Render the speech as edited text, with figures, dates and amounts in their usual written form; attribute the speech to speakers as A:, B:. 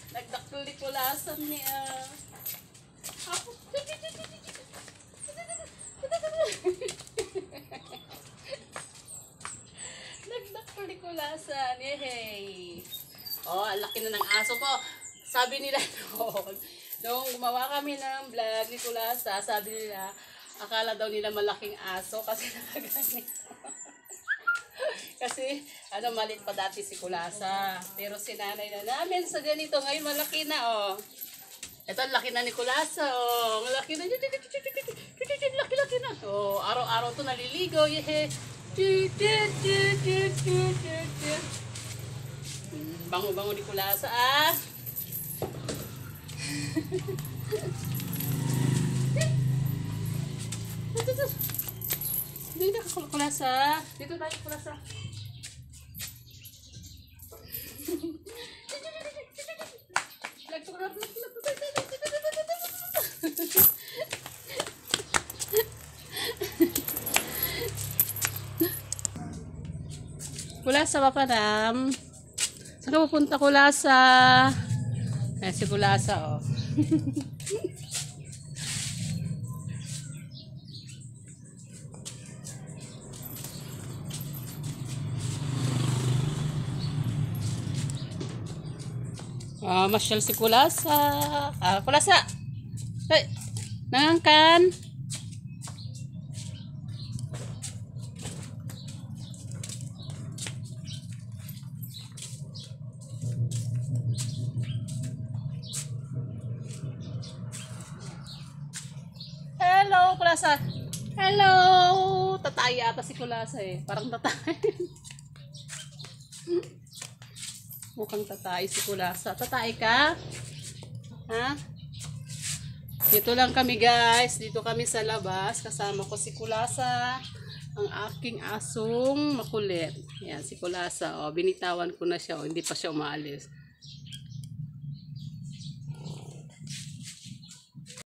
A: Nagdakulikulasan niya. Nagdakulikulasan. Yehey. Oh, ang laki na ng aso ko. Sabi nila noon, nung gumawa kami ng vlog ni Kulasa, sabi nila, akala daw nila malaking aso kasi nakaganito. Kasi, maliit pa dati si Kulasa. Pero sinanay na namin sa ganito. Ngayon malaki na, oh. Ito, laki na ni Kulasa, oh. Malaki na. Laki-laki na. Oh, araw-araw to naliligo. Yehe. Bango-bango ni Kulasa, ah. Dito ka, Kulasa. Dito tayo, Kulasa. Kulasa, papanam. Saan ka pupunta, Kulasa? Ayan si Kulasa, oh. Masyal si Kulasa. Kulasa! Ay, nangangkan. Hello, Kulasa. Hello! Tatay ata si Kulasa eh. Parang tatay. Mukhang tatay si Kulasa. Tatay ka? Ha? Dito lang kami, guys. Dito kami sa labas. Kasama ko si Kulasa. Ang aking asong makulit. Yan, si Kulasa. O, binitawan ko na siya. O, hindi pa siya umaalis.